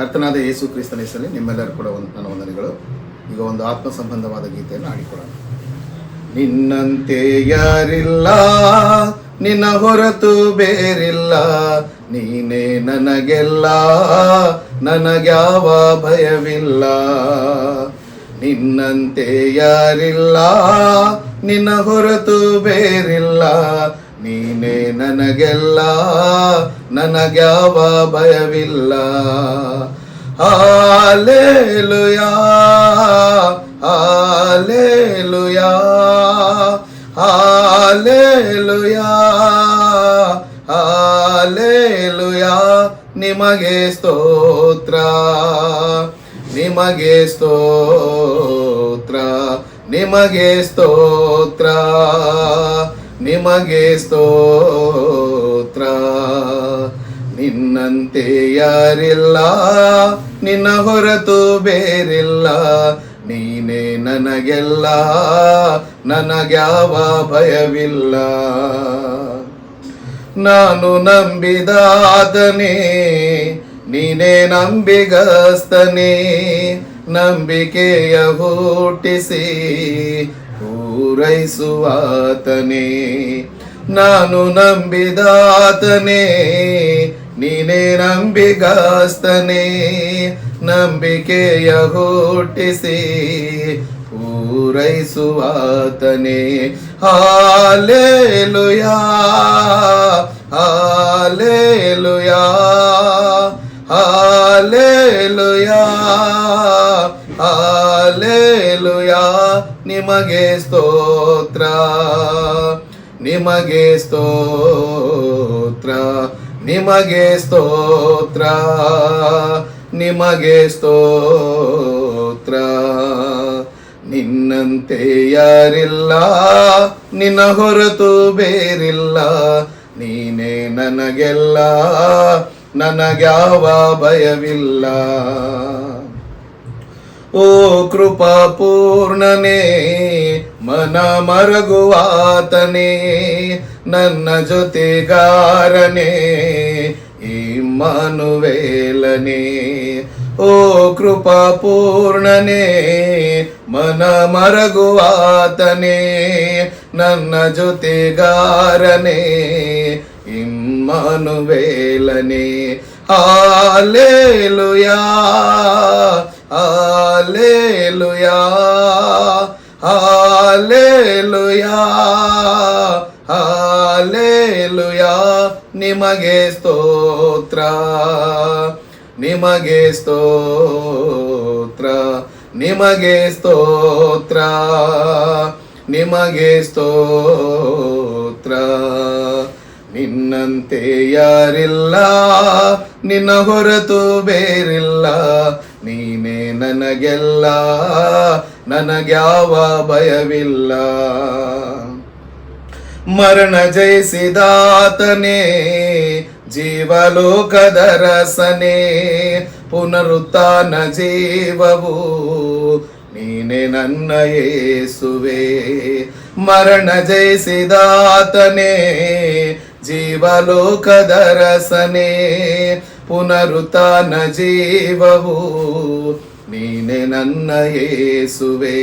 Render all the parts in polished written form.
ಕರ್ತನಾದ ಯೇಸು ಕ್ರಿಸ್ತನ ಹೆಸರಲ್ಲಿ ನಿಮ್ಮೆಲ್ಲರೂ ಕೂಡ ನನ್ನ ವಂದನೆಗಳು. ಈಗ ಒಂದು ಆತ್ಮ ಸಂಬಂಧವಾದ ಗೀತೆಯನ್ನು ಹಾಡಿಕೊಡೋಣ. ನಿನ್ನಂತೆ ಯಾರಿಲ್ಲ, ನಿನ್ನ ಹೊರತು ಬೇರಿಲ್ಲ, ನೀನೇ ನನಗೆಲ್ಲ, ನನಗ್ಯಾವ ಭಯವಿಲ್ಲ. ನಿನ್ನಂತೆ ಯಾರಿಲ್ಲ, ನಿನ್ನ ಹೊರತು ಬೇರಿಲ್ಲ, ನೀನೇ ನನಗೆಲ್ಲ, ನನಗ್ಯಾವ ಭಯವಿಲ್ಲ. Hallelujah, hallelujah, hallelujah, hallelujah. ನಿಮಗೆ ಸ್ತೋತ್ರ, ನಿಮಗೆ ಸ್ತೋತ್ರ, ನಿಮಗೆ ಸ್ತೋತ್ರ, ನಿಮಗೆ ಸ್ತೋತ್ರ. ನಿನ್ನಂತೆ ಯಾರಿಲ್ಲ, ನಿನ್ನ ಹೊರತು ಬೇರಿಲ್ಲ, ನೀನೇ ನನಗೆಲ್ಲ, ನನಗ್ಯಾವ ಭಯವಿಲ್ಲ. ನಾನು ನಂಬಿದಾತನೇ, ನೀನೇ ನಂಬಿಗಸ್ತನೇ, ನಂಬಿಕೆಯ ಹುಟ್ಟಿಸಿ ಪೂರೈಸುವಾತನೇ. ನಾನು ನಂಬಿದಾತನೇ, ನೀನೇ ನಂಬಿಗಸ್ತನೇ, ನಂಬಿಕೆಯ ಹುಟ್ಟಿಸಿ ಪೂರೈಸುವಾತನೇ. Hallelujah, hallelujah, hallelujah, hallelujah. ನಿಮಗೆ ಸ್ತೋತ್ರ, ನಿಮಗೆ ಸ್ತೋತ್ರ, ನಿಮಗೆ ಸ್ತೋತ್ರ, ನಿಮಗೆ ಸ್ತೋತ್ರ. ನಿನ್ನಂತೆ ಯಾರಿಲ್ಲ, ನಿನ್ನ ಹೊರತು ಬೇರಿಲ್ಲ, ನೀನೇ ನನಗೆಲ್ಲ, ನನಗ್ಯಾವ ಭಯವಿಲ್ಲ. ಓ ಕೃಪಾ ಪೂರ್ಣನೇ, ಮನ ಮರಗುವಾತನೇ, ನನ್ನ ಜೊತೆಗಾರನೇ, ಇಮ್ಮಾನುವೇಲನೇ. ಓ ಕೃಪಾ ಪೂರ್ಣನೇ, ಮನ ಮರಗುವಾತನೇ, ನನ್ನ ಜೊತೆಗಾರನೇ, ಇಮ್ಮಾನುವೇಲನೇ. Hallelujah, hallelujah, hallelujah, hallelujah. ನಿಮಗೆ ಸ್ತೋತ್ರ, ನಿಮಗೆ ಸ್ತೋತ್ರ, ನಿಮಗೆ ಸ್ತೋತ್ರ, ನಿಮಗೆ ಸ್ತೋತ್ರ. ನಿನ್ನಂತೆ ಯಾರಿಲ್ಲ, ನಿನ್ನ ಹೊರತು ಬೇರಿಲ್ಲ, ನೀನೇ ನನಗೆಲ್ಲ, ನನಗ್ಯಾವ ಭಯವಿಲ್ಲ. ಮರಣ ಜಯಿಸಿದಾತನೇ, ಜೀವಲೋಕದ ರಸನೇ, ಪುನರುತ್ಥಾನ ಜೀವವು ನೀನೆ ನನ್ನ ಯೇಸುವೆ. ಮರಣ ಜಯಿಸಿದಾತನೇ, ಜೀವಲೋಕದ ರಸನೇ, ಪುನರುತ್ಥಾನ ಜೀವವು ನೀನೆ ನನ್ನ ಯೇಸುವೆ.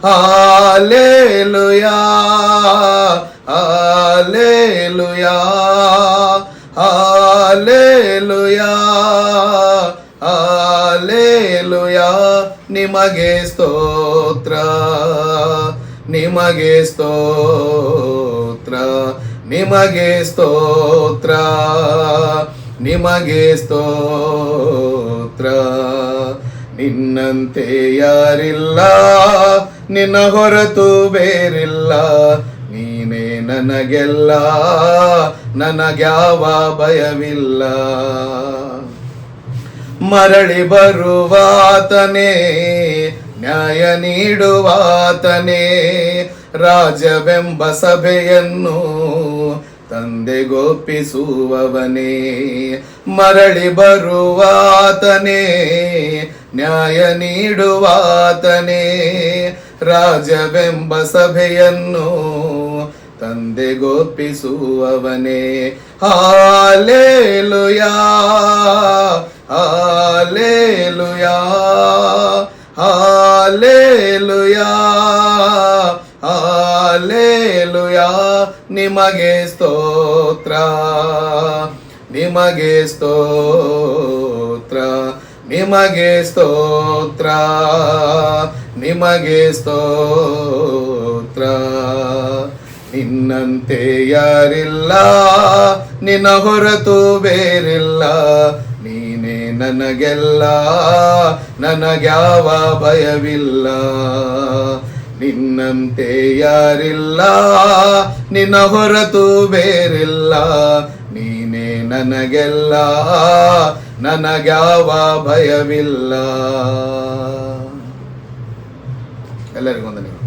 Hallelujah, hallelujah, hallelujah, hallelujah. ನಿಮಗೆ ಸ್ತೋತ್ರ, ನಿಮಗೆ ಸ್ತೋತ್ರ, ನಿಮಗೆ ಸ್ತೋತ್ರ, ನಿಮಗೆ ಸ್ತೋತ್ರ. ನಿನ್ನಂತೆ ಯಾರಿಲ್ಲ, ನಿನ್ನ ಹೊರತು ಬೇರಿಲ್ಲ, ನೀನೇ ನನಗೆಲ್ಲ, ನನಗ್ಯಾವ ಭಯವಿಲ್ಲ. ಮರಳಿ ಬರುವಾತನೇ, ನ್ಯಾಯ ನೀಡುವಾತನೇ, ರಾಜವೆಂಬ ಸಭೆಯನ್ನು ತಂದೆಗೊಪ್ಪಿಸುವವನೇ. ಮರಳಿ ಬರುವಾತನೇ, ನ್ಯಾಯ ನೀಡುವಾತನೇ, ರಾಜವೆಂಬ ಸಭೆಯನ್ನು ತಂದೆಗೊಪ್ಪಿಸುವವನೇ. Hallelujah hallelujah hallelujah hallelujah. ನಿಮಗೆ ಸ್ತೋತ್ರ ನಿಮಗೆ ಸ್ತೋತ್ರ ನಿಮಗೆ ಸ್ತೋತ್ರ ನಿಮಗೆ ಸ್ತೋತ್ರ. ನಿನ್ನಂತೆ ಯಾರಿಲ್ಲ, ನಿನ್ನ ಹೊರತು ಬೇರಿಲ್ಲ, ನೀನೇ ನನಗೆಲ್ಲ, ನನಗ್ಯಾವ ಭಯವಿಲ್ಲ. ನಿನ್ನಂತೆ ಯಾರಿಲ್ಲ, ನಿನ್ನ ಹೊರತು ಬೇರಿಲ್ಲ, ನೀನೇ ನನಗೆಲ್ಲ, ನನಗ್ಯಾವ ಭಯವಿಲ್ಲ. ಎಲ್ಲರಿಗೂ ವಂದನೆಗಳು.